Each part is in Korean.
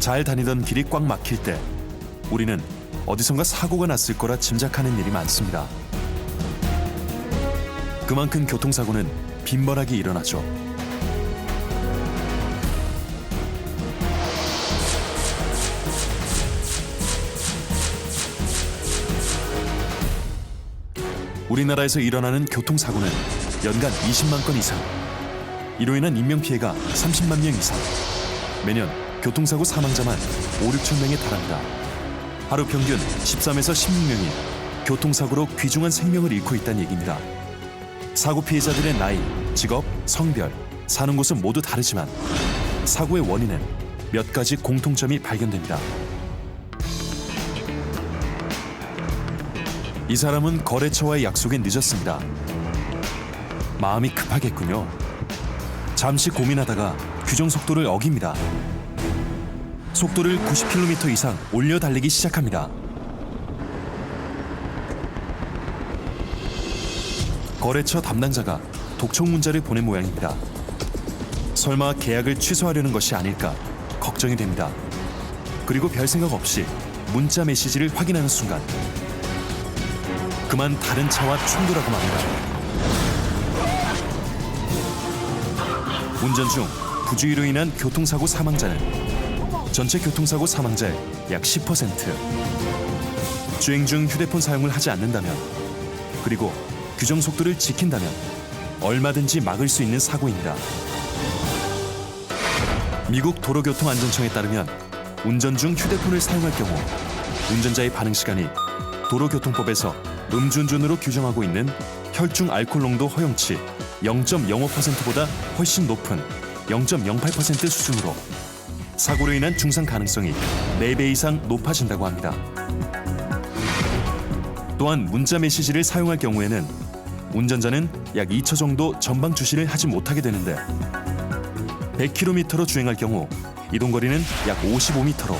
잘 다니던 길이 꽉 막힐 때 우리는 어디선가 사고가 났을 거라 짐작하는 일이 많습니다. 그만큼 교통사고는 빈번하게 일어나죠. 우리나라에서 일어나는 교통사고는 연간 20만 건 이상, 이로 인한 인명피해가 30만 명 이상, 매년 교통사고 사망자만 5, 6천 명에 달합니다. 하루 평균 13에서 16명이 교통사고로 귀중한 생명을 잃고 있다는 얘기입니다. 사고 피해자들의 나이, 직업, 성별, 사는 곳은 모두 다르지만 사고의 원인은 몇 가지 공통점이 발견됩니다. 이 사람은 거래처와의 약속에 늦었습니다. 마음이 급하겠군요. 잠시 고민하다가 규정 속도를 어깁니다. 속도를 90km 이상 올려 달리기 시작합니다. 거래처 담당자가 독촉 문자를 보낸 모양입니다. 설마 계약을 취소하려는 것이 아닐까 걱정이 됩니다. 그리고 별 생각 없이 문자 메시지를 확인하는 순간 그만 다른 차와 충돌하고 맙니다. 운전 중 부주의로 인한 교통사고 사망자는 전체 교통사고 사망자의 약 10%. 주행 중 휴대폰 사용을 하지 않는다면, 그리고 규정 속도를 지킨다면 얼마든지 막을 수 있는 사고입니다. 미국 도로교통안전청에 따르면 운전 중 휴대폰을 사용할 경우 운전자의 반응 시간이 도로교통법에서 음주운전으로 규정하고 있는 혈중 알코올 농도 허용치 0.05%보다 훨씬 높은 0.08% 수준으로 사고로 인한 중상 가능성이 4배 이상 높아진다고 합니다. 또한 문자 메시지를 사용할 경우에는 운전자는 약 2초 정도 전방 주시를 하지 못하게 되는데 100km로 주행할 경우 이동거리는 약 55m로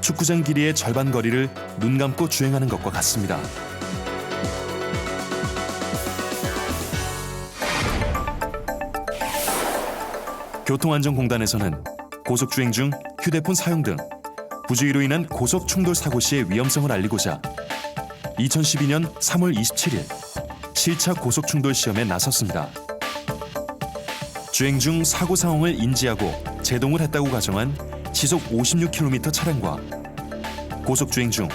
축구장 길이의 절반 거리를 눈 감고 주행하는 것과 같습니다. 교통안전공단에서는 고속주행 중 휴대폰 사용 등 부주의로 인한 고속 충돌 사고 시의 위험성을 알리고자 2012년 3월 27일 7차 고속 충돌 시험에 나섰습니다. 주행 중 사고 상황을 인지하고 제동을 했다고 가정한 시속 56km 차량과 고속 주행 중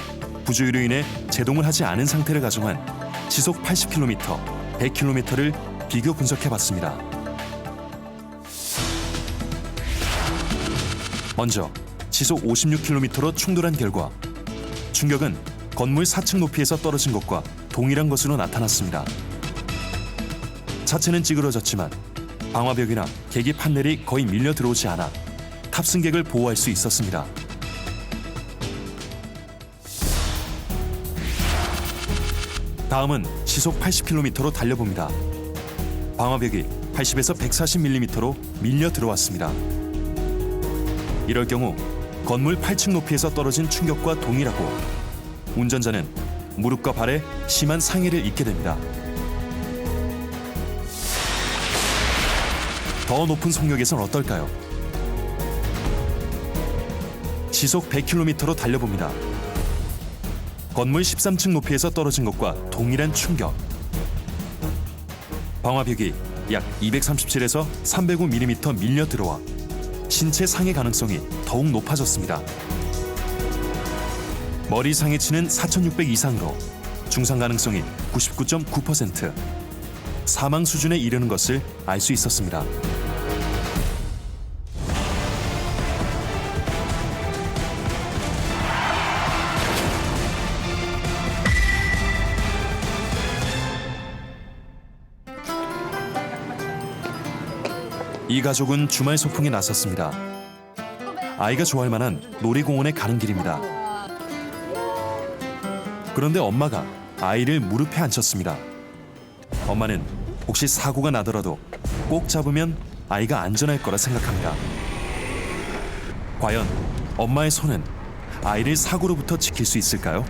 부주의로 인해 제동을 하지 않은 상태를 가정한 시속 80km, 100km를 비교 분석해 봤습니다. 먼저 시속 56km로 충돌한 결과 충격은 건물 4층 높이에서 떨어진 것과 동일한 것으로 나타났습니다. 차체는 찌그러졌지만 방화벽이나 계기 판넬이 거의 밀려 들어오지 않아 탑승객을 보호할 수 있었습니다. 다음은 시속 80km로 달려봅니다. 방화벽이 80에서 140mm로 밀려 들어왔습니다. 이럴 경우 건물 8층 높이에서 떨어진 충격과 동일하고 운전자는 무릎과 발에 심한 상해를 입게 됩니다. 더 높은 속력에선 어떨까요? 시속 100km로 달려봅니다. 건물 13층 높이에서 떨어진 것과 동일한 충격. 방화벽이 약 237에서 305mm 밀려 들어와 신체 상해 가능성이 더욱 높아졌습니다. 머리 상해치는 4,600 이상으로 중상 가능성이 99.9%, 사망 수준에 이르는 것을 알 수 있었습니다. 이 가족은 주말 소풍에 나섰습니다. 아이가 좋아할 만한 놀이공원에 가는 길입니다. 그런데 엄마가 아이를 무릎에 앉혔습니다. 엄마는 혹시 사고가 나더라도 꼭 잡으면 아이가 안전할 거라 생각합니다. 과연 엄마의 손은 아이를 사고로부터 지킬 수 있을까요?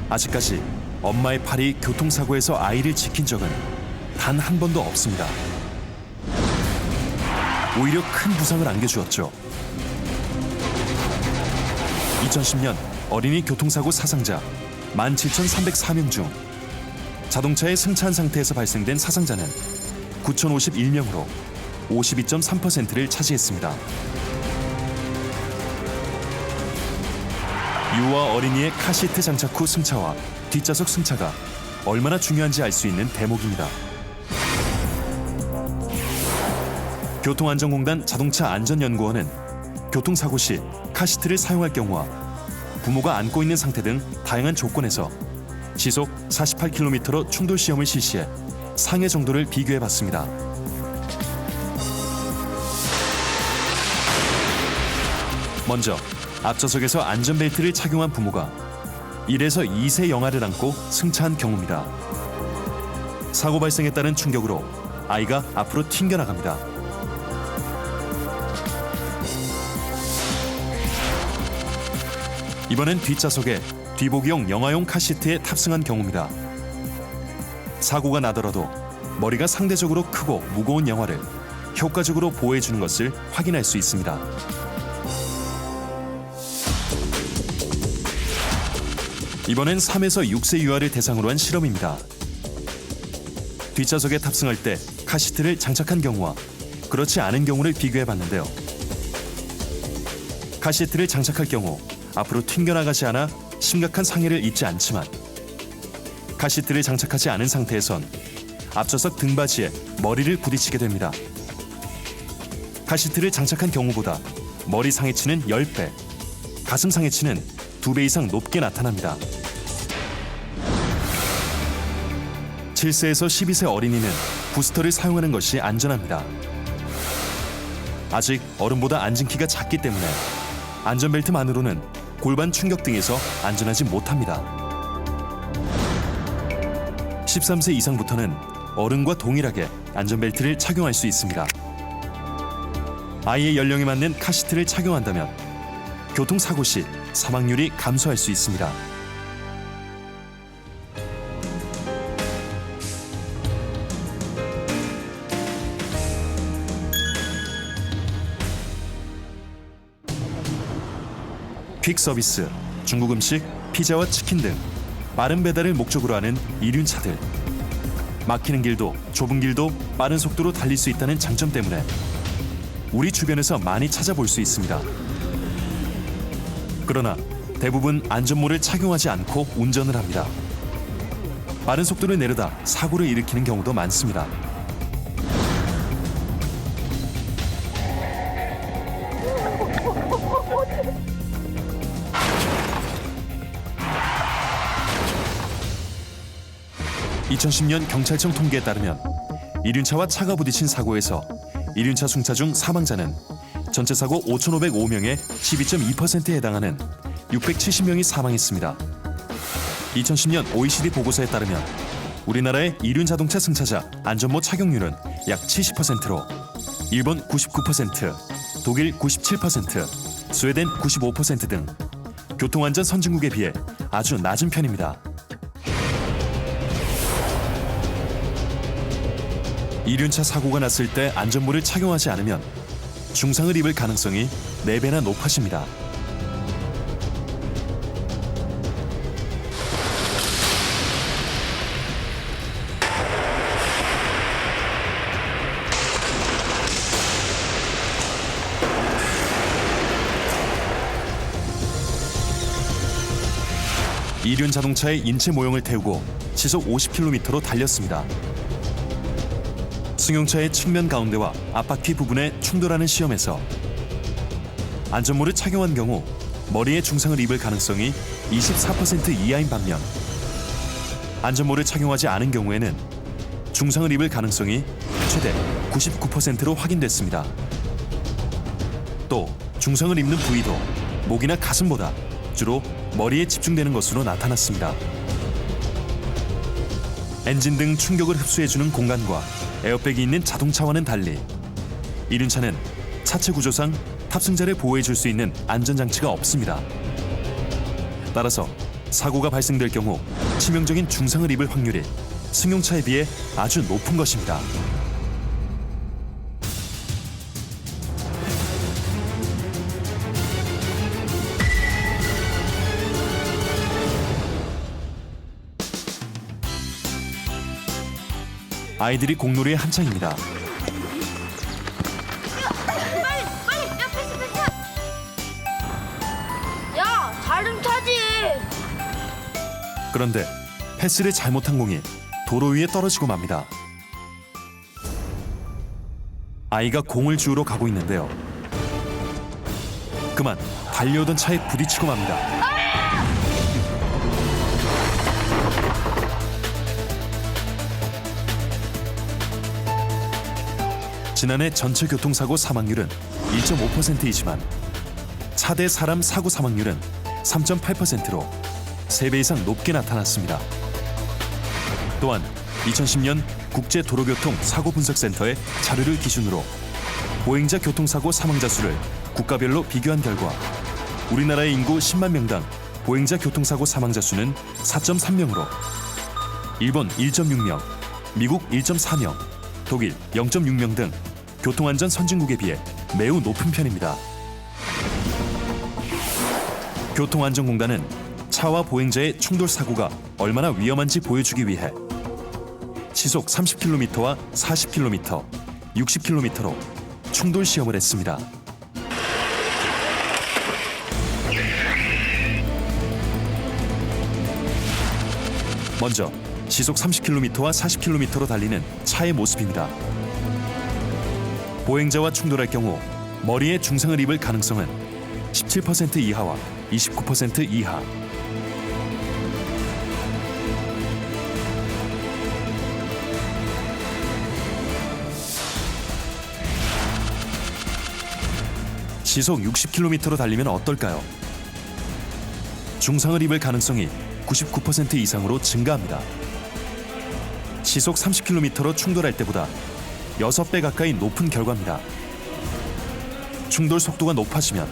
아직까지 엄마의 팔이 교통사고에서 아이를 지킨 적은 단 한 번도 없습니다. 오히려 큰 부상을 안겨주었죠. 2010년 어린이 교통사고 사상자 17,304명 중 자동차의 승차한 상태에서 발생된 사상자는 9,051명으로 52.3%를 차지했습니다. 유아 어린이의 카시트 장착 후 승차와 뒷좌석 승차가 얼마나 중요한지 알 수 있는 대목입니다. 교통안전공단 자동차안전연구원은 교통사고 시 카시트를 사용할 경우와 부모가 안고 있는 상태 등 다양한 조건에서 시속 48km로 충돌 시험을 실시해 상해 정도를 비교해봤습니다. 먼저 앞좌석에서 안전벨트를 착용한 부모가 1에서 2세 영아를 안고 승차한 경우입니다. 사고 발생에 따른 충격으로 아이가 앞으로 튕겨나갑니다. 이번엔 뒷좌석에 뒤보기용 영아용 카시트에 탑승한 경우입니다. 사고가 나더라도 머리가 상대적으로 크고 무거운 영아를 효과적으로 보호해주는 것을 확인할 수 있습니다. 이번엔 3에서 6세 유아를 대상으로 한 실험입니다. 뒷좌석에 탑승할 때 카시트를 장착한 경우와 그렇지 않은 경우를 비교해봤는데요. 카시트를 장착할 경우 앞으로 튕겨나가지 않아 심각한 상해를 입지 않지만 카시트를 장착하지 않은 상태에선 앞좌석 등받이에 머리를 부딪히게 됩니다. 카시트를 장착한 경우보다 머리 상해치는 10배, 가슴 상해치는 2배 이상 높게 나타납니다. 7세에서 12세 어린이는 부스터를 사용하는 것이 안전합니다. 아직 어른보다 앉은 키가 작기 때문에 안전벨트만으로는 골반 충격 등에서 안전하지 못합니다. 13세 이상부터는 어른과 동일하게 안전벨트를 착용할 수 있습니다. 아이의 연령에 맞는 카시트를 착용한다면 교통사고 시 사망률이 감소할 수 있습니다. 퀵 서비스, 중국 음식, 피자와 치킨 등 빠른 배달을 목적으로 하는 이륜차들. 막히는 길도 좁은 길도 빠른 속도로 달릴 수 있다는 장점 때문에 우리 주변에서 많이 찾아볼 수 있습니다. 그러나 대부분 안전모를 착용하지 않고 운전을 합니다. 빠른 속도를 내려다 사고를 일으키는 경우도 많습니다. (2010년) 경찰청 통계에 따르면 이륜차와 차가 부딪힌 사고에서 이륜차 승차 중 사망자는 전체 사고 5,505명의 12.2%에 해당하는 670명이 사망했습니다. 2010년 OECD 보고서에 따르면 우리나라의 이륜 자동차 승차자 안전모 착용률은 약 70%로 일본 99%, 독일 97%, 스웨덴 95% 등 교통안전 선진국에 비해 아주 낮은 편입니다. 이륜차 사고가 났을 때 안전모를 착용하지 않으면 중상을 입을 가능성이 4배나 높아집니다. 이륜 자동차의 인체 모형을 태우고 시속 50km로 달렸습니다. 승용차의 측면 가운데와 앞바퀴 부분에 충돌하는 시험에서 안전모를 착용한 경우 머리에 중상을 입을 가능성이 24% 이하인 반면 안전모를 착용하지 않은 경우에는 중상을 입을 가능성이 최대 99%로 확인됐습니다. 또 중상을 입는 부위도 목이나 가슴보다 주로 머리에 집중되는 것으로 나타났습니다. 엔진 등 충격을 흡수해주는 공간과 에어백이 있는 자동차와는 달리 이륜차는 차체 구조상 탑승자를 보호해줄 수 있는 안전장치가 없습니다. 따라서 사고가 발생될 경우 치명적인 중상을 입을 확률이 승용차에 비해 아주 높은 것입니다. 아이들이 공놀이에 한창입니다. 빨리! 야, 패스! 야, 잘 좀 타지! 그런데 패스를 잘못한 공이 도로 위에 떨어지고 맙니다. 아이가 공을 주우러 가고 있는데요. 그만 달려오던 차에 부딪히고 맙니다. 지난해 전체 교통사고 사망률은 1.5%이지만 차 대 사람 사고 사망률은 3.8%로 3배 이상 높게 나타났습니다. 또한 2010년 국제도로교통사고분석센터의 자료를 기준으로 보행자 교통사고 사망자 수를 국가별로 비교한 결과 우리나라의 인구 10만 명당 보행자 교통사고 사망자 수는 4.3명으로 일본 1.6명, 미국 1.4명, 독일 0.6명 등 교통안전 선진국에 비해 매우 높은 편입니다. 교통안전공단은 차와 보행자의 충돌 사고가 얼마나 위험한지 보여주기 위해 시속 30km와 40km, 60km로 충돌 시험을 했습니다. 먼저 시속 30km와 40km로 달리는 차의 모습입니다. 보행자와 충돌할 경우 머리에 중상을 입을 가능성은 17% 이하와 29% 이하. 시속 60km로 달리면 어떨까요? 중상을 입을 가능성이 99% 이상으로 증가합니다. 시속 30km로 충돌할 때보다 6배 가까이 높은 결과입니다. 충돌 속도가 높아지면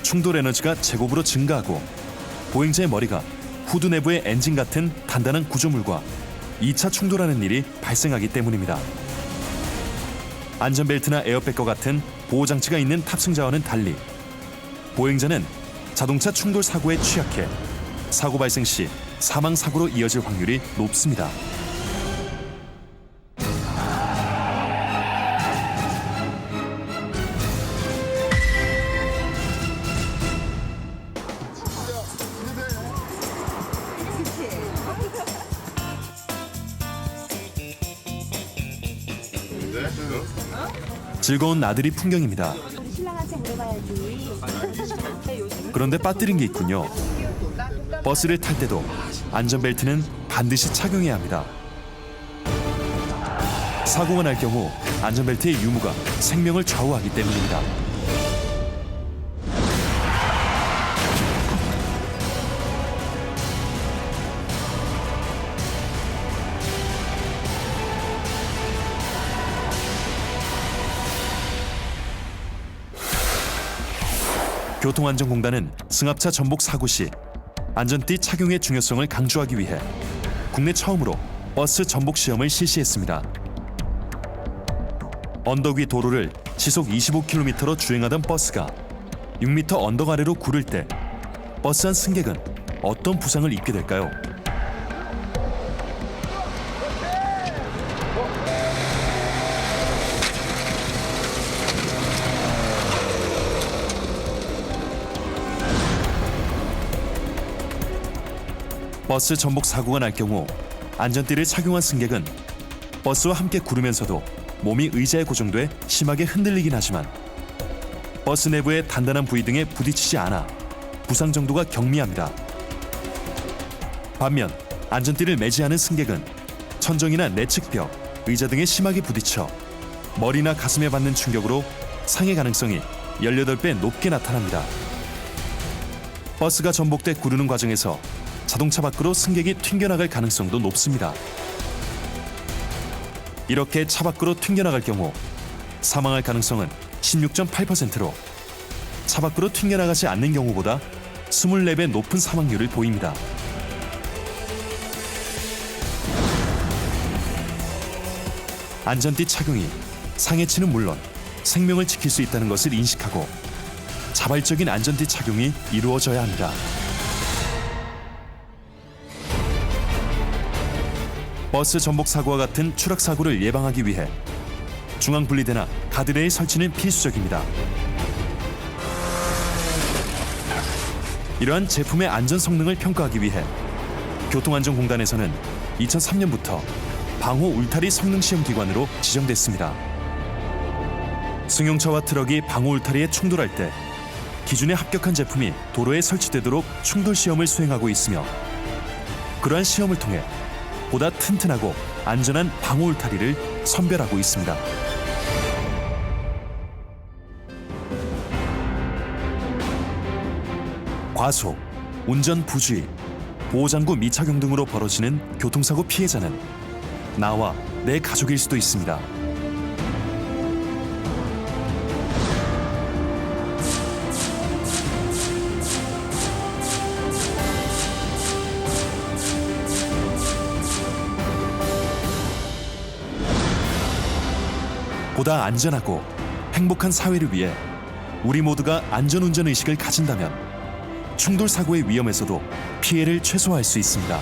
충돌 에너지가 제곱으로 증가하고 보행자의 머리가 후드 내부의 엔진 같은 단단한 구조물과 2차 충돌하는 일이 발생하기 때문입니다. 안전벨트나 에어백과 같은 보호장치가 있는 탑승자와는 달리 보행자는 자동차 충돌 사고에 취약해 사고 발생 시 사망사고로 이어질 확률이 높습니다. 즐거운 나들이 풍경입니다. 신랑한테 물어봐야지. 그런데 빠뜨린 게 있군요. 버스를 탈 때도 안전벨트는 반드시 착용해야 합니다. 사고가 날 경우 안전벨트의 유무가 생명을 좌우하기 때문입니다. 교통안전공단은 승합차 전복 사고 시 안전띠 착용의 중요성을 강조하기 위해 국내 처음으로 버스 전복 시험을 실시했습니다. 언덕 위 도로를 시속 25km로 주행하던 버스가 6m 언덕 아래로 구를 때 버스 한 승객은 어떤 부상을 입게 될까요? 버스 전복 사고가 날 경우 안전띠를 착용한 승객은 버스와 함께 구르면서도 몸이 의자에 고정돼 심하게 흔들리긴 하지만 버스 내부의 단단한 부위 등에 부딪히지 않아 부상 정도가 경미합니다. 반면 안전띠를 매지 않은 승객은 천정이나 내측벽, 의자 등에 심하게 부딪혀 머리나 가슴에 받는 충격으로 상해 가능성이 18배 높게 나타납니다. 버스가 전복돼 구르는 과정에서 자동차 밖으로 승객이 튕겨나갈 가능성도 높습니다. 이렇게 차 밖으로 튕겨나갈 경우 사망할 가능성은 16.8%로 차 밖으로 튕겨나가지 않는 경우보다 24배 높은 사망률을 보입니다. 안전띠 착용이 상해치는 물론 생명을 지킬 수 있다는 것을 인식하고 자발적인 안전띠 착용이 이루어져야 합니다. 버스 전복 사고와 같은 추락 사고를 예방하기 위해 중앙 분리대나 가드레일 설치는 필수적입니다. 이러한 제품의 안전 성능을 평가하기 위해 교통안전공단에서는 2003년부터 방호 울타리 성능 시험 기관으로 지정됐습니다. 승용차와 트럭이 방호 울타리에 충돌할 때 기준에 합격한 제품이 도로에 설치되도록 충돌 시험을 수행하고 있으며 그러한 시험을 통해 보다 튼튼하고 안전한 방호 울타리를 선별하고 있습니다. 과속, 운전 부주의, 보호장구 미착용 등으로 벌어지는 교통사고 피해자는 나와 내 가족일 수도 있습니다. 보다 안전하고 행복한 사회를 위해 우리 모두가 안전운전 의식을 가진다면 충돌 사고의 위험에서도 피해를 최소화할 수 있습니다.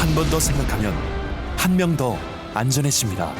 한 번 더 생각하면 한 명 더 안전해집니다.